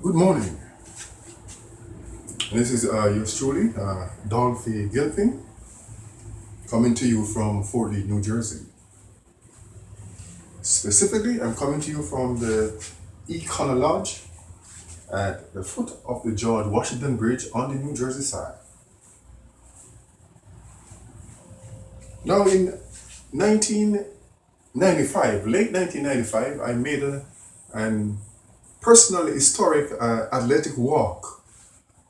Good morning. This is yours truly, Dolphy Gilpin, coming to you from Fort Lee, New Jersey. Specifically, I'm coming to you from the Econo Lodge at the foot of the George Washington Bridge on the New Jersey side. Now, in 1995, late 1995, I made an personal historic athletic walk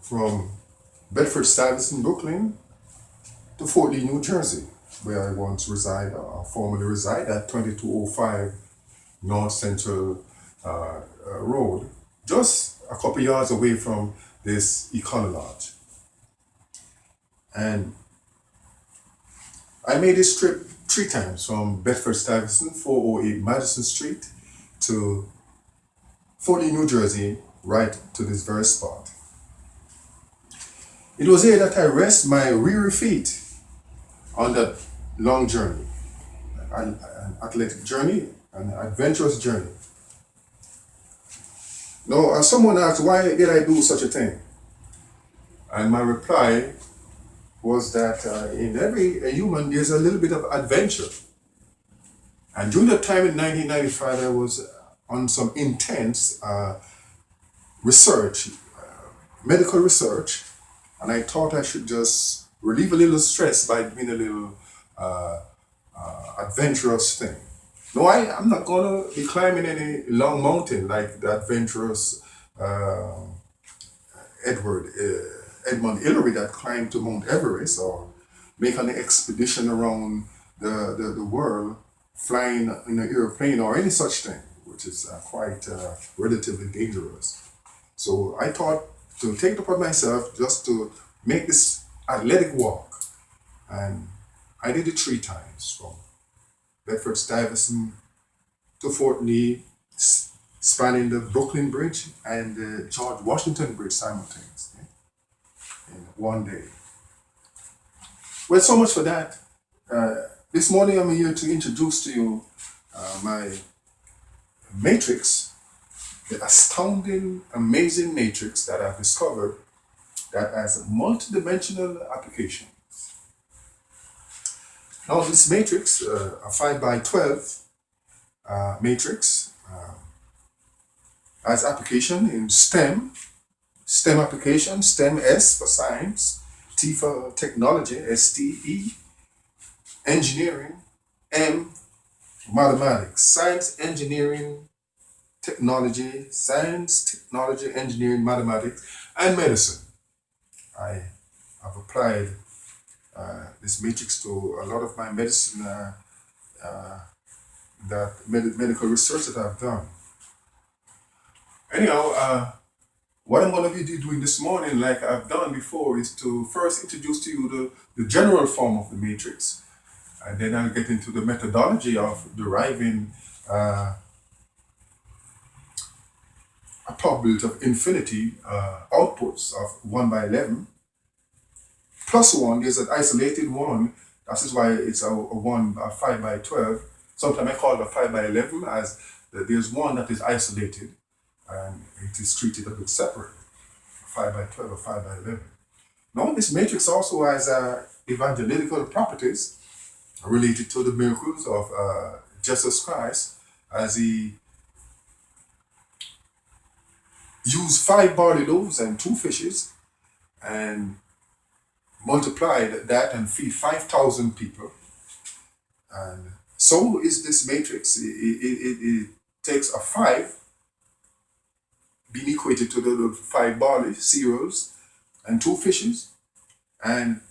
from Bed Stuy Brooklyn to Fort Lee, New Jersey, where I once formerly reside at 2205 North Central Road, just a couple yards away from this Econo Lodge. And I made this trip 3 times from Bedford-Stuyvesant, 408 Madison Street, to Fort Lee, New Jersey, right to this very spot. It was here that I rest my weary feet on that long journey, an athletic journey, an adventurous journey. Now, someone asked, why did I do such a thing? And my reply was that in every human, there's a little bit of adventure. And during that time in 1995, I was on some intense research, medical research, and I thought I should just relieve a little stress by doing a little adventurous thing. No, I'm not going to be climbing any long mountain like the adventurous Edmund Hillary that climbed to Mount Everest, or make an expedition around the world flying in an airplane or any such thing, which is quite relatively dangerous. So I thought to take it upon myself just to make this athletic walk. And I did it 3 times, from Bedford-Stuyvesant to Fort Lee, spanning the Brooklyn Bridge and the George Washington Bridge simultaneously in one day. Well, so much for that. This morning I'm here to introduce to you my matrix, the astounding, amazing matrix that I've discovered that has a multidimensional application. Now, this matrix, a 5x12 matrix, has application in STEM application, STEM, S for science, T for technology, STE, engineering, M mathematics, science, engineering, technology, engineering, mathematics, and medicine. I have applied this matrix to a lot of my medicine, medical research that I've done. Anyhow, what I'm going to be doing this morning, like I've done before, is to first introduce to you the general form of the matrix, and then I'll get into the methodology of deriving a probability of infinity outputs of 1/11 plus 1. There's an isolated 1. That is why it's a 5x12. Sometimes I call it a 5x11, as there's 1 that is isolated and it is treated a bit separate. 5x12 or 5x11. Now, this matrix also has evangelical properties related to the miracles of Jesus Christ, as he used 5 barley loaves and 2 fishes and multiplied that and feed 5,000 people. And so is this matrix. It takes a 5 being equated to the 5 barley cereals and 2 fishes, and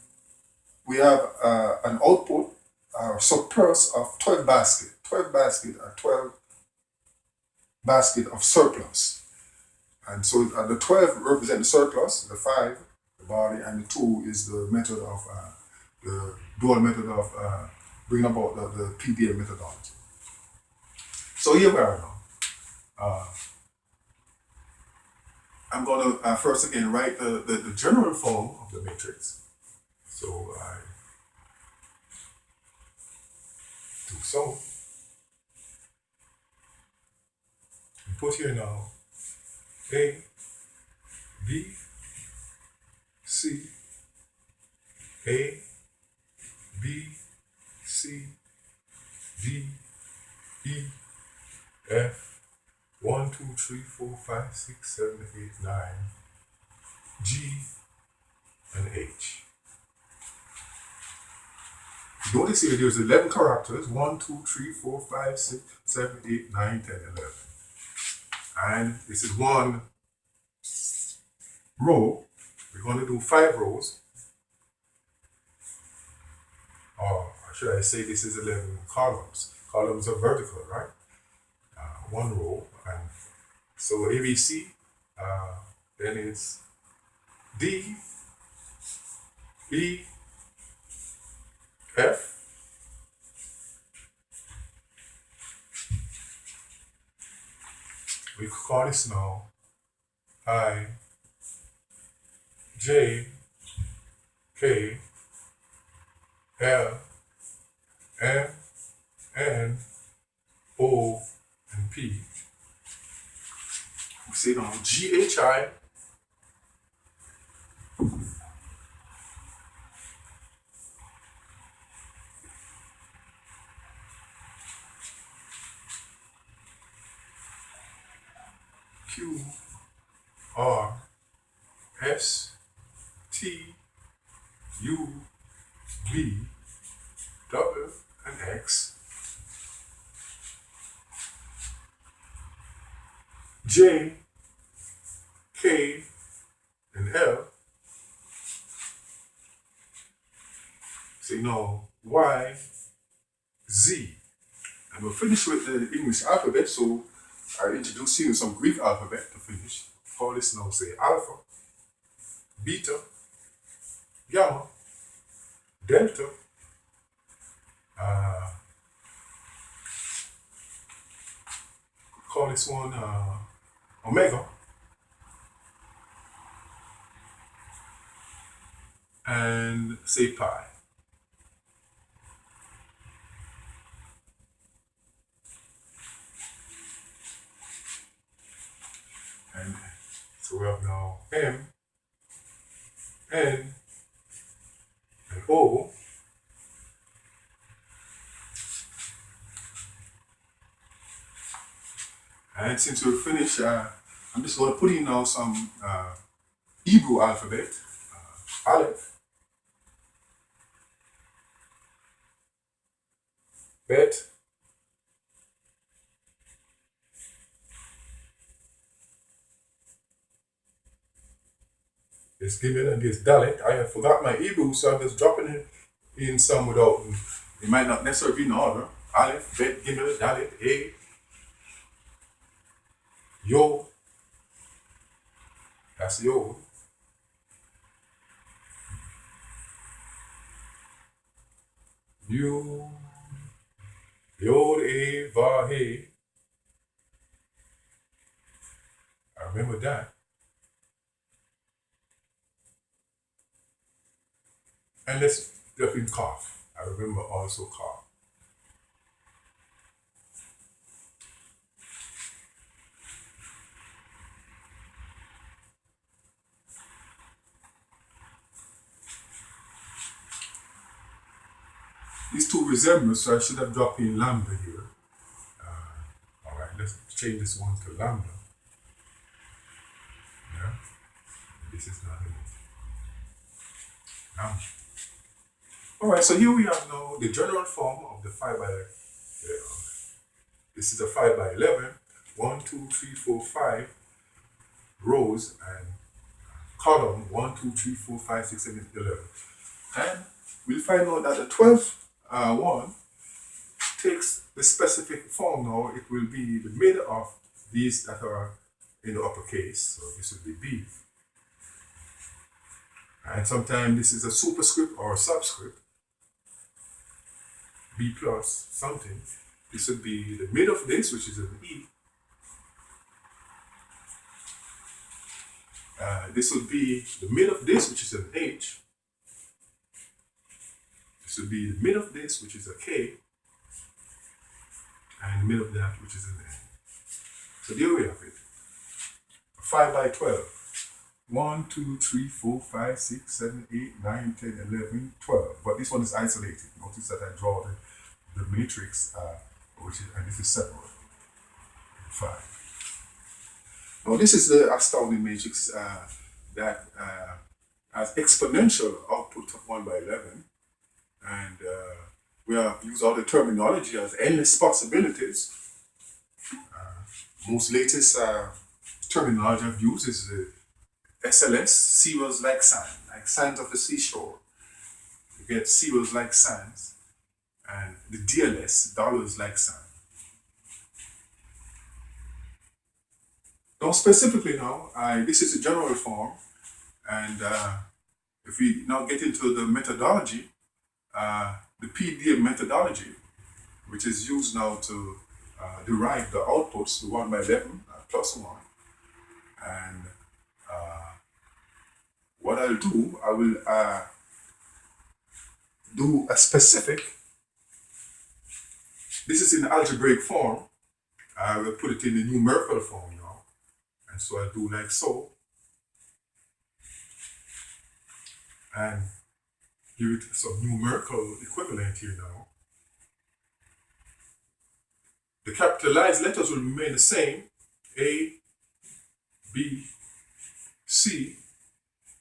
we have an output surplus of 12 basket of surplus. And so the 12 represent the surplus, the 5, the barley, and the 2 is the method of the dual method of bringing about the PDM methodology. So here we are now. I'm going to first again write the general form of the matrix. So I do so. And put here now A B, C, A, B, C, D, E, F, 1, 2, 3, 4, 5, 6, 7, 8, 9, G, and H. Notice here there's 11 characters, 1, 2, 3, 4, 5, 6, 7, 8, 9, 10, 11. And this is one row. We're going to do 5 rows. Or should I say this is 11 columns. Columns are vertical, right? One row. And so ABC, then it's D, E, F, we call this now I, J, K, L, M, N, O, and P. We say now GHI, Q, R, S, T, U, V, W, and X, J, K, and L. Say now Y, Z. And we'll finish with the English alphabet, so I introduce you some Greek alphabet to finish. Call this now, say alpha, beta, gamma, delta, call this one omega, and say pi. And so we have now M, N, and O. And since we're finished, I'm just going to put in now some Hebrew alphabet, Aleph, Bet, this Gimel and this Dalet. I have forgot my Hebrew, so I'm just dropping in some without, it might not necessarily be in order. Aleph, Bet, Gimel, Dalet, A, Yod, that's Yod, Yod, Yod, A, Vav, He. I remember that. And let's drop in Kaf. I remember also Kaf. These two resemble, so I should have dropped in lambda here. All right, let's change this one to lambda. Yeah, this is not it. Lambda. All right, so here we have now the general form of the 5 by, this is a 5 by 11, 1, 2, 3, 4, 5 rows and column 1, 2, 3, 4, 5, 6, 7, 8, 11. And we'll find out that the 12th one takes the specific form now. It will be the mid of these that are in the uppercase. So this will be B. And sometimes this is a superscript or a subscript. B plus something. This would be the mid of this, which is an E. This would be the mid of this, which is an H. This would be the mid of this, which is a K. And the mid of that, which is an N. So there we have it. 5 by 12. 1, 2, 3, 4, 5, 6, 7, 8, 9, 10, 11, 12. But this one is isolated. Notice that I draw the matrix, which is, and this is separate. 5. Now this is the astounding matrix that has exponential output of 1 by 11. And we have used all the terminology as endless possibilities. Most latest terminology I've used is the SLS, seawells like sand, like sands of the seashore. You get seawells like sands, and the DLS, dollars like sand. Now specifically now, this is a general form, and if we now get into the methodology, the PDM methodology, which is used now to derive the outputs to 1 by 11 plus 1. And what I'll do, I will do a specific. This is in algebraic form. I will put it in the numerical form now. And so I'll do like so. And give it some numerical equivalent here now. The capitalized letters will remain the same. A, B, C.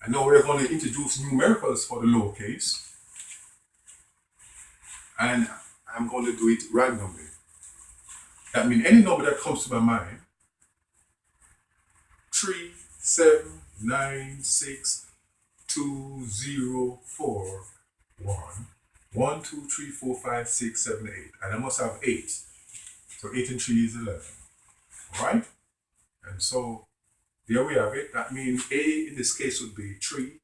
And now we're going to introduce numericals for the lowercase. And I'm going to do it randomly. That means any number that comes to my mind, 3, 7, 9, 6, 2, 0, 4, 1, 1, 2, 3, 4, 5, 6, 7, 8. And I must have 8. So 8 and 3 is 11. Alright? And so there we have it. That means A in this case would be 3,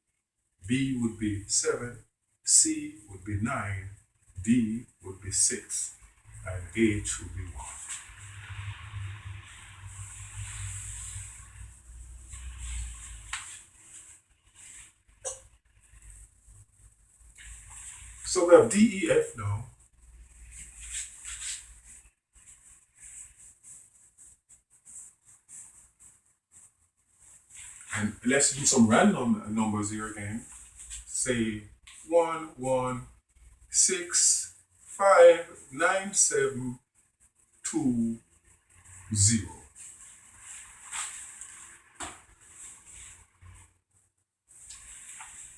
B would be 7, C would be 9, D would be 6, and H would be 1. So we have D, E, F now. And let's do some random numbers here again. Say 1, 1, 6, 5, 9, 7, 2, 0.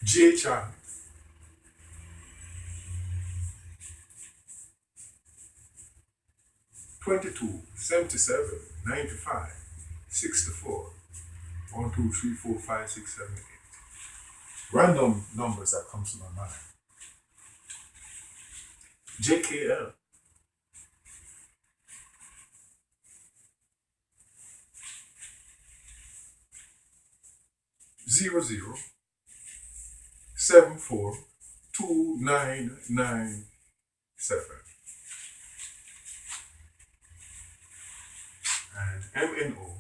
GHI. $22, $77, $95, $64. 1, 2, 3, 4, 5, 6, 7, 8. Random numbers that comes to my mind. JKL. Zero, 7, 4, 2, 9, 9, 7. And MNO.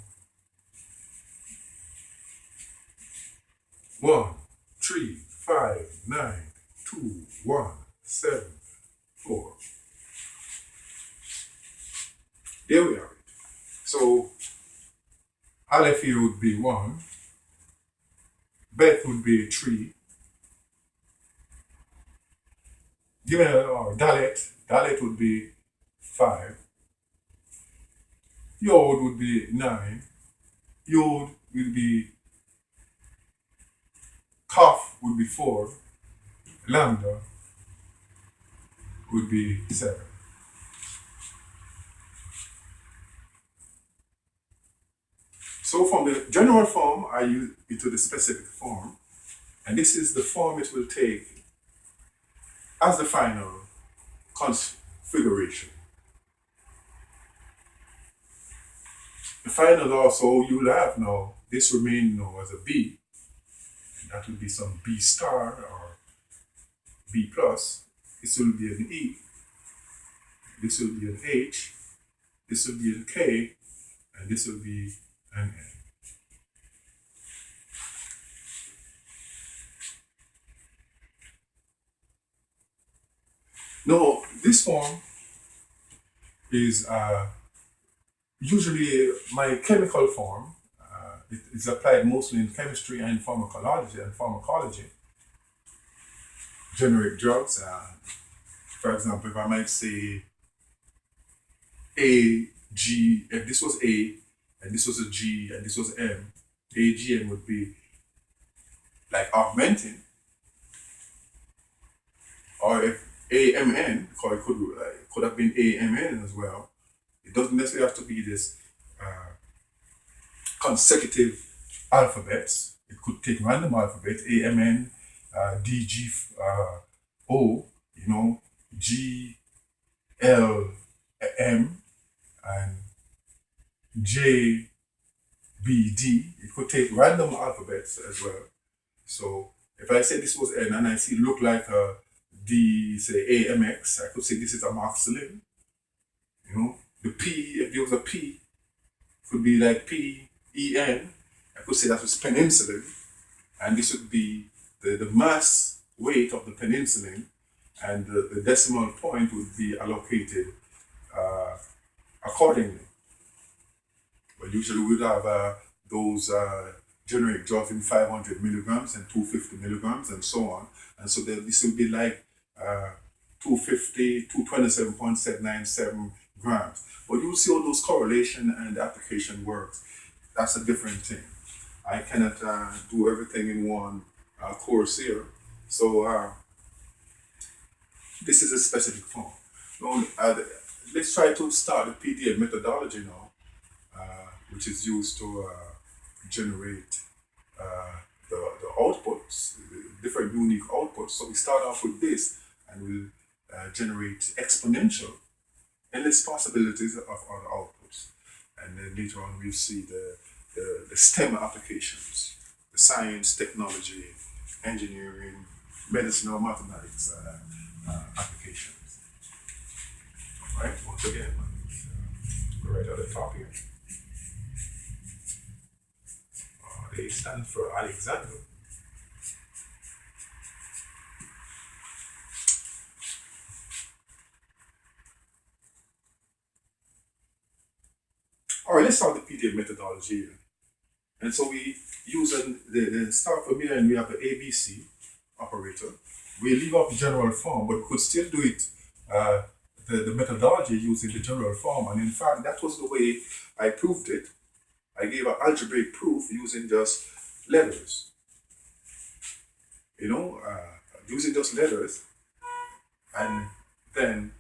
1, 3, 5, 9, 2, 1, 7, 4. There we are. So Aleph here would be 1. Beth would be 3. Dalet would be 5. Yod would be 9. Yod would be Kaf would be 4, Lambda would be 7. So from the general form, I use it to the specific form, and this is the form it will take as the final configuration. The final also, you'll have now, this remain now as a B. That would be some B star or B plus. This will be an E. This will be an H. This will be an K. And this will be an N. Now, this form is usually my chemical form. it is applied mostly in chemistry and pharmacology. Generic drugs, for example, if I might say A, G, if this was A, and this was a G, and this was M, AGM would be like augmenting. Or if AMN, or it could have been AMN as well. It doesn't necessarily have to be this consecutive alphabets. It could take random alphabets, AMN, DG, O, G, L, M, and J, B, D. It could take random alphabets as well. So if I say this was N and I see it look like a D, say AMX, I could say this is amoxicillin. The P, if there was a P, could be like PEN. I could say that was penicillin, and this would be the mass weight of the penicillin, and the decimal point would be allocated accordingly. But usually we'd have those generic drugs in 500 milligrams and 250 milligrams and so on. And so this would be like 250, 227.797 grams. But you see all those correlation and application works. That's a different thing. I cannot do everything in one course here. So this is a specific form. Let's try to start the PDA methodology now, which is used to generate the outputs, different unique outputs. So we start off with this, and we'll generate exponential, endless possibilities of our outputs. And then later on, we'll see the STEM applications, the science, technology, engineering, medicine, or mathematics applications. All right, once again, go right at the top here. They stand for Alexander. All right, let's start the PDA methodology here. And so we use the start from here, and we have the ABC operator. We leave off the general form, but we could still do it, the methodology using the general form. And in fact, that was the way I proved it. I gave an algebraic proof using just letters. Using just letters, and then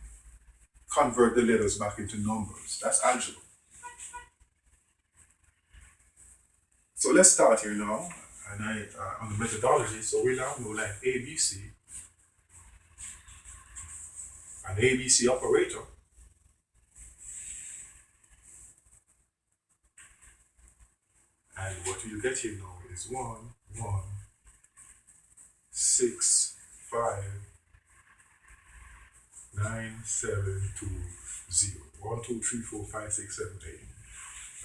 convert the letters back into numbers. That's algebra. So let's start here now, and on the methodology. So we now know like ABC, an ABC operator. And what you get here now is 1, 1, 6, 5, 9, 7, 2, 0. 1, 2, 3, 4, 5, 6, 7, 8.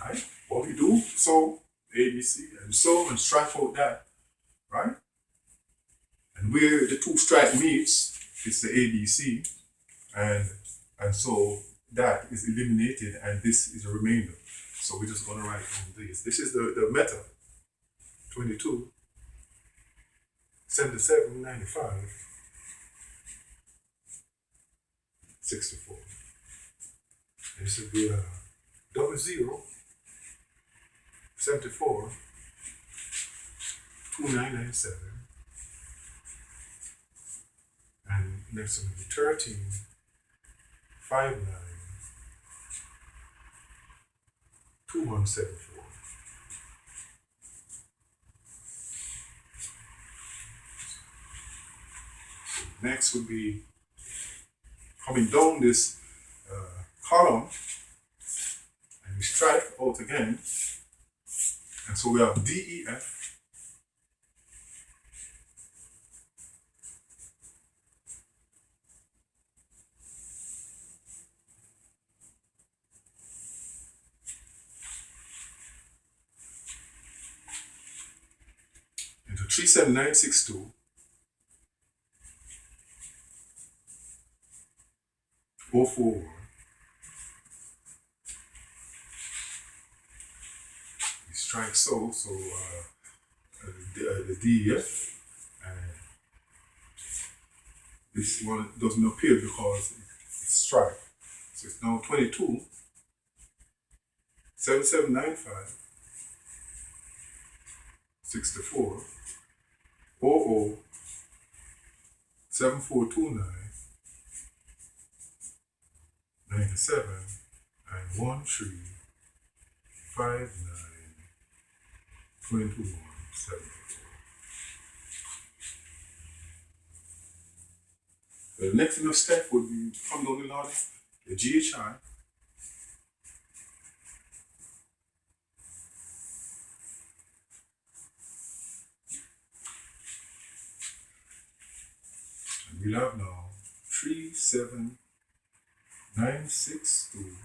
Right? What we do, so ABC, and so, and strike out that, right? And where the two stripe meets, it's the ABC, and so that is eliminated, and this is a remainder. So we're just going to write on this. This is the method. 22, 77, 95, 64. And this would be 00, 74, 2997. And next one will be 13, 59, 2174. Next would be coming down this column, and we strike out again, and so we have DEF, into 37962, 041. We strike so the DEF, and this one doesn't appear because it's strike. So it's now 22 7795 64 00 7429 97 and 1359 2174. The next in the step would be come down the ladder, the GHI. And we'll have now 37962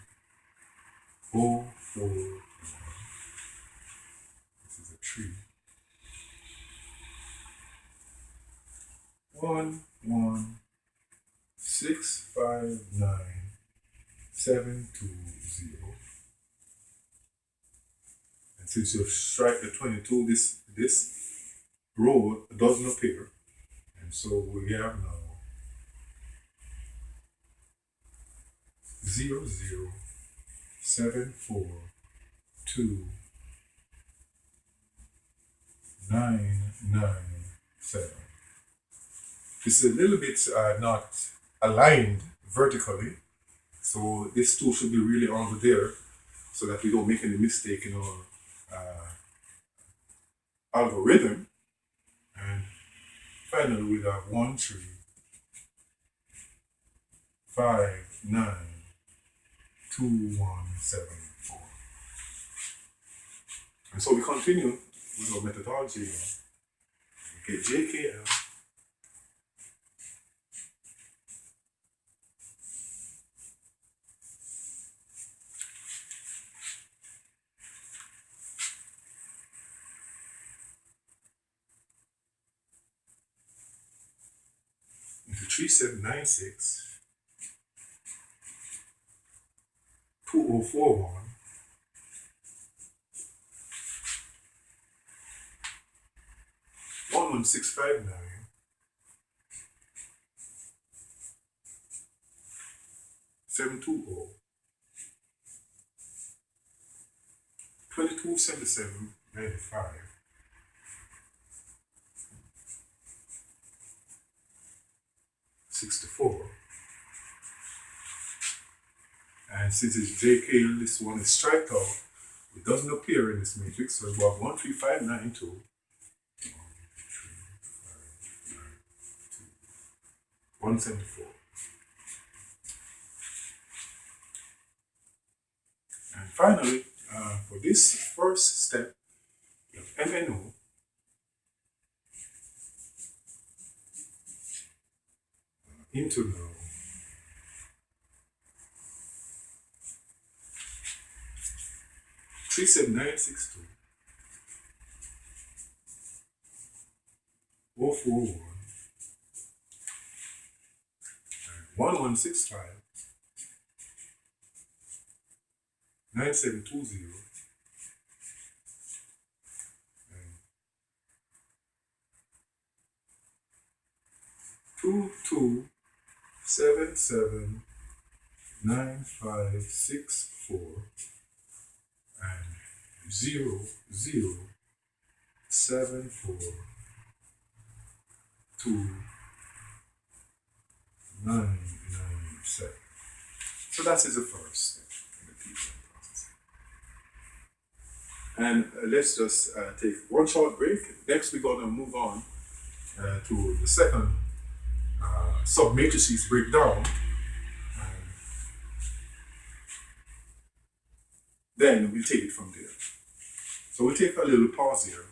041. This is a tree. 11659 and since you strike the 22, this road doesn't appear, and so we have now 00742 This is a little bit not aligned vertically, so this tool should be really over there so that we don't make any mistake in our algorithm. And finally, we have 13592174. And so we continue with our methodology now. Okay, JKL. Into 3796 2041 11659 720 2277 95 64. And since it's JK, this one is striked out. It doesn't appear in this matrix, so we have 13592. 174. And finally, for this first step, you have MNO. Into now 37962 041 1165 9720 and 22779564 and 00742 So that is the first step in the PPM processing. And let's just take one short break. Next, we're going to move on to the second sub-matrices breakdown. And then we'll take it from there. So we'll take a little pause here.